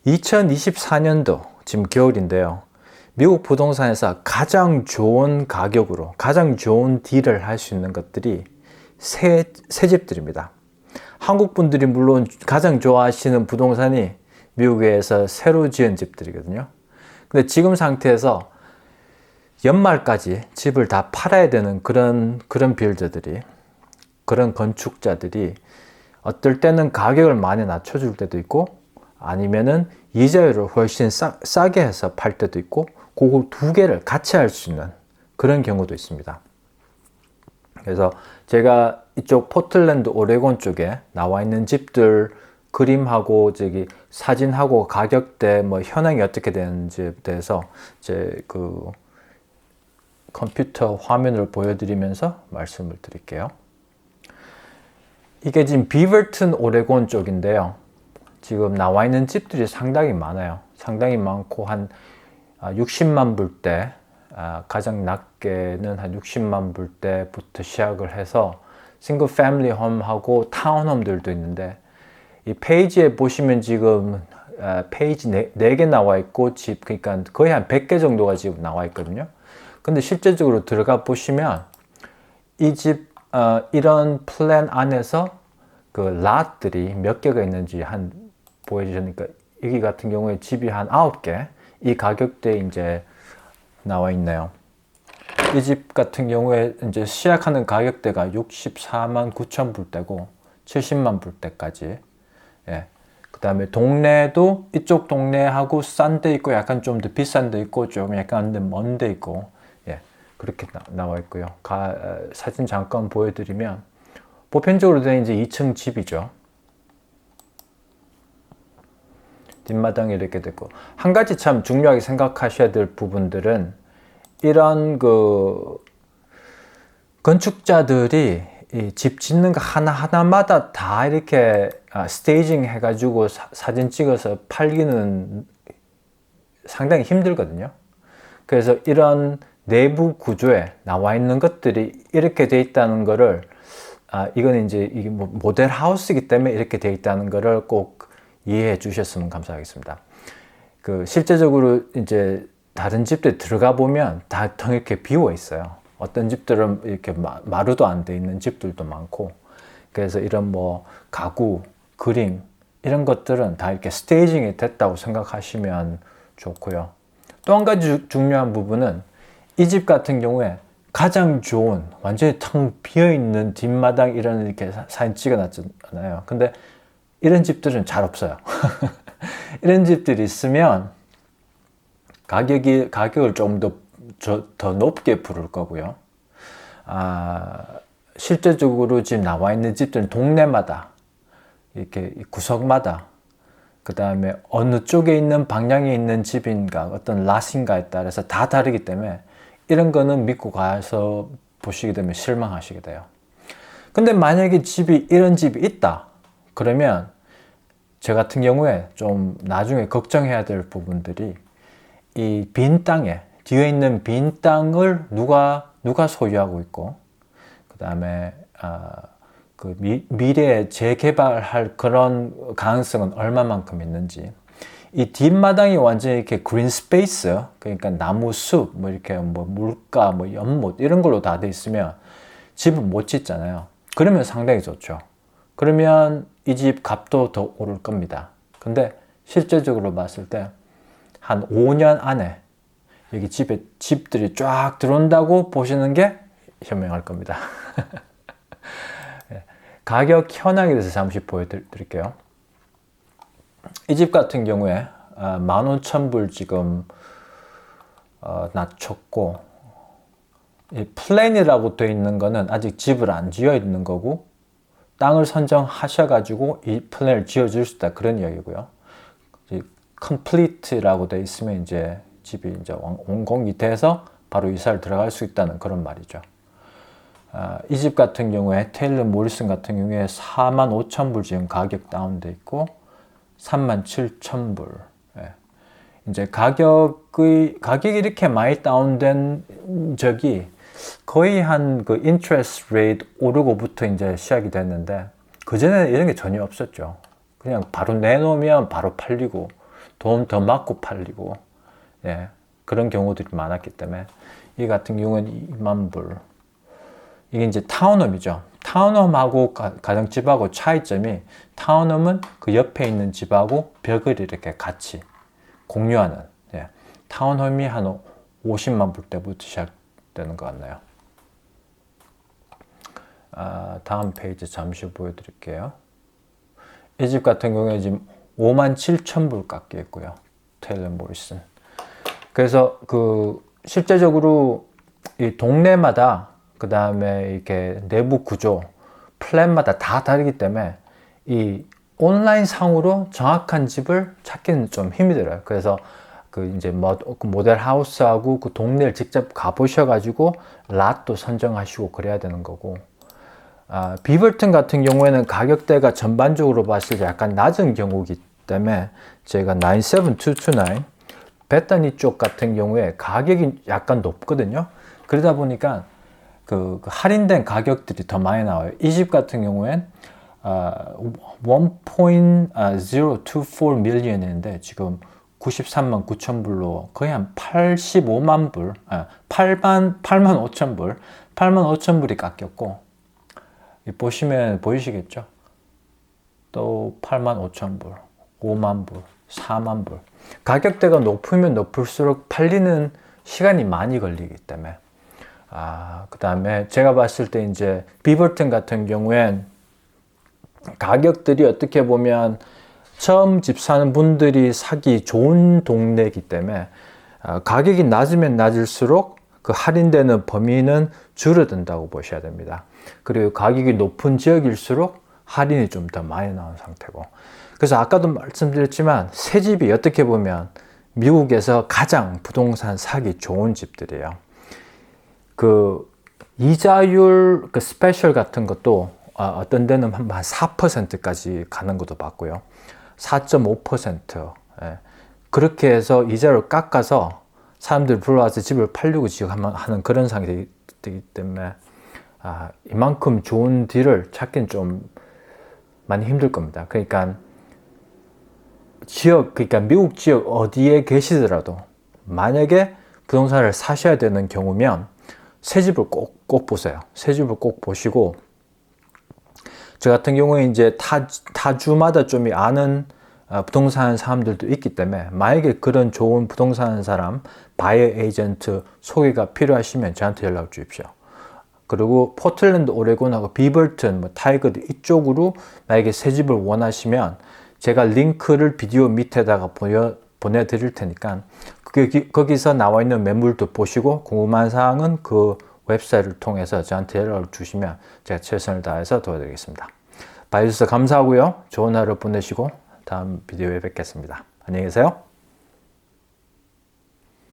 2024년도 지금 겨울인데요. 미국 부동산에서 가장 좋은 가격으로 가장 좋은 딜을 할 수 있는 것들이 새 집들입니다. 한국 분들이 물론 가장 좋아하시는 부동산이 미국에서 새로 지은 집들이거든요. 근데 지금 상태에서 연말까지 집을 다 팔아야 되는 그런 빌더들이, 그런 건축자들이 어떨 때는 가격을 많이 낮춰줄 때도 있고, 아니면은 이자율을 훨씬 싸게 해서 팔 때도 있고, 그거 두 개를 같이 할 수 있는 그런 경우도 있습니다. 그래서 제가 이쪽 포틀랜드 오레곤 쪽에 나와 있는 집들 그림하고 저기 사진하고 가격대 뭐 현황이 어떻게 되는지에 대해서 제 그 컴퓨터 화면을 보여드리면서 말씀을 드릴게요. 이게 지금 비버튼 오레곤 쪽인데요. 지금 나와 있는 집들이 상당히 많아요. 상당히 많고 한 60만 불대, 가장 낮게는 한 60만 불대부터 시작을 해서 싱글 패밀리 홈하고 타운홈들도 있는데, 이 페이지에 보시면 지금 페이지 4개 나와 있고 집 그러니까 거의 한 100개 정도가 지금 나와 있거든요. 근데 실제적으로 들어가 보시면 이 집 이런 플랜 안에서 그 랏들이 몇 개가 있는지 한 보여주니까, 여기 같은 경우에 집이 한 9개, 이 가격대에 이제 나와 있네요. 이 집 같은 경우에 이제 시작하는 가격대가 64만 9천 불대고 70만 불대까지. 예. 그 다음에 동네도 이쪽 동네하고 싼 데 있고 약간 좀 더 비싼 데 있고 좀 약간 먼 데 있고, 예. 그렇게 나와 있고요. 사진 잠깐 보여드리면 보편적으로 된 이제 2층 집이죠. 뒷마당이 이렇게 됐고, 한 가지 참 중요하게 생각하셔야 될 부분들은, 이런 그 건축자들이 이 집 짓는 거 하나하나마다 다 이렇게 스테이징 해가지고 사진 찍어서 팔기는 상당히 힘들거든요. 그래서 이런 내부 구조에 나와 있는 것들이 이렇게 돼 있다는 거를, 이건 이제 이게 뭐 모델 하우스이기 때문에 이렇게 돼 있다는 거를 꼭 이해해 주셨으면 감사하겠습니다. 그 실제적으로 이제 다른 집들 들어가 보면 다 텅 이렇게 비워 있어요. 어떤 집들은 이렇게 마루도 안 돼 있는 집들도 많고, 그래서 이런 뭐 가구, 그림 이런 것들은 다 이렇게 스테이징이 됐다고 생각하시면 좋고요. 또 한 가지 중요한 부분은, 이 집 같은 경우에 가장 좋은 완전히 텅 비어 있는 뒷마당 이런 이렇게 사진 찍어 놨잖아요. 근데 이런 집들은 잘 없어요. 이런 집들이 있으면 가격을 좀 더 높게 부를 거고요. 실제적으로 지금 나와 있는 집들은 동네마다 이렇게 구석마다, 그 다음에 어느 쪽에 있는 방향에 있는 집인가 어떤 랏인가에 따라서 다 다르기 때문에 이런 거는 믿고 가서 보시게 되면 실망하시게 돼요. 근데 만약에 이런 집이 있다 그러면 저 같은 경우에 좀 나중에 걱정해야 될 부분들이, 이 빈 땅에 뒤에 있는 빈 땅을 누가 소유하고 있고, 그 다음에 그 미래에 재개발할 그런 가능성은 얼마만큼 있는지, 이 뒷마당이 완전히 이렇게 그린 스페이스, 그러니까 나무 숲, 뭐 이렇게 뭐 물가, 뭐 연못 이런 걸로 다 돼 있으면 집을 못 짓잖아요. 그러면 상당히 좋죠. 그러면 이 집 값도 더 오를 겁니다. 근데 실제적으로 봤을 때 한 5년 안에 여기 집들이 쫙 들어온다고 보시는 게 현명할 겁니다. 가격 현황에 대해서 잠시 보여드릴게요. 이 집 같은 경우에 15,000불 지금 낮췄고, 이 플랜이라고 되어 있는 거는 아직 집을 안 지어 있는 거고, 땅을 선정하셔가지고 이 플랜을 지어줄 수 있다 그런 이야기고요. complete라고 되어 있으면 이제 집이 이제 완공이 돼서 바로 이사를 들어갈 수 있다는 그런 말이죠. 이 집 같은 경우에 테일러 모리슨 같은 경우에 45,000불 지금 가격 다운돼 있고 37,000불. 예. 이제 가격이 이렇게 많이 다운된 적이 거의 한 그 인트레스트 레이트 오르고부터 이제 시작이 됐는데, 그전에는 이런 게 전혀 없었죠. 그냥 바로 내놓으면 바로 팔리고, 돈 더 맞고 팔리고, 예, 그런 경우들이 많았기 때문에 이 같은 경우는 2만 불. 이게 이제 타운홈이죠. 타운홈하고 가정집하고 차이점이, 타운홈은 그 옆에 있는 집하고 벽을 이렇게 같이 공유하는, 예, 타운홈이 한 50만 불대부터 시작되는 것 같나요? 다음 페이지 잠시 보여드릴게요. 이 집 같은 경우에 지금 5만 7천 불 깎여 있고요. 테일러 모리슨. 그래서 실제적으로 이 동네마다, 그 다음에 이렇게 내부 구조, 플랜마다 다 다르기 때문에 이 온라인 상으로 정확한 집을 찾기는 좀 힘이 들어요. 그래서 이제 모델 하우스하고 그 동네를 직접 가보셔가지고 랏도 선정하시고 그래야 되는 거고, 비벌튼 같은 경우에는 가격대가 전반적으로 봤을 때 약간 낮은 경우이기 때문에 제가 97229, 베타니 쪽 같은 경우에 가격이 약간 높거든요. 그러다 보니까 그 할인된 가격들이 더 많이 나와요. 이 집 같은 경우엔 1.024 million인데 지금 93만 9천 불로 거의 한 85만 불, 8만 5천 불, 8만 5천 불이 깎였고, 보시면 보이시겠죠? 또 8만 5천 불, 5만 불, 4만 불. 가격대가 높으면 높을수록 팔리는 시간이 많이 걸리기 때문에. 그 다음에 제가 봤을 때 이제 비벌튼 같은 경우엔 가격들이 어떻게 보면 처음 집 사는 분들이 사기 좋은 동네이기 때문에 가격이 낮으면 낮을수록 그 할인되는 범위는 줄어든다고 보셔야 됩니다. 그리고 가격이 높은 지역일수록 할인이 좀 더 많이 나온 상태고, 그래서 아까도 말씀드렸지만 새 집이 어떻게 보면 미국에서 가장 부동산 사기 좋은 집들이에요. 그 이자율 스페셜 같은 것도 어떤 데는 한 4%까지 가는 것도 봤고요. 4.5%. 예. 그렇게 해서 이자를 깎아서 사람들 불러와서 집을 팔려고 지금 하는 그런 상황이 되기 때문에 이만큼 좋은 딜을 찾기는 좀 많이 힘들 겁니다. 그러니까 미국 지역 어디에 계시더라도 만약에 부동산을 사셔야 되는 경우면 새 집을 꼭 보세요. 새 집을 꼭 보시고, 저 같은 경우에 이제 타주마다 좀 아는 부동산 사람들도 있기 때문에 만약에 그런 좋은 부동산 사람, 바이어 에이전트 소개가 필요하시면 저한테 연락 주십시오. 그리고 포틀랜드, 오레곤하고 비벌튼, 타이거드 이쪽으로 만약에 새 집을 원하시면 제가 링크를 비디오 밑에다가 보내드릴 테니까 거기서 나와 있는 매물도 보시고 궁금한 사항은 그 웹사이트를 통해서 저한테 연락을 주시면 제가 최선을 다해서 도와드리겠습니다. 봐주셔서 감사하고요. 좋은 하루 보내시고 다음 비디오에 뵙겠습니다. 안녕히 계세요.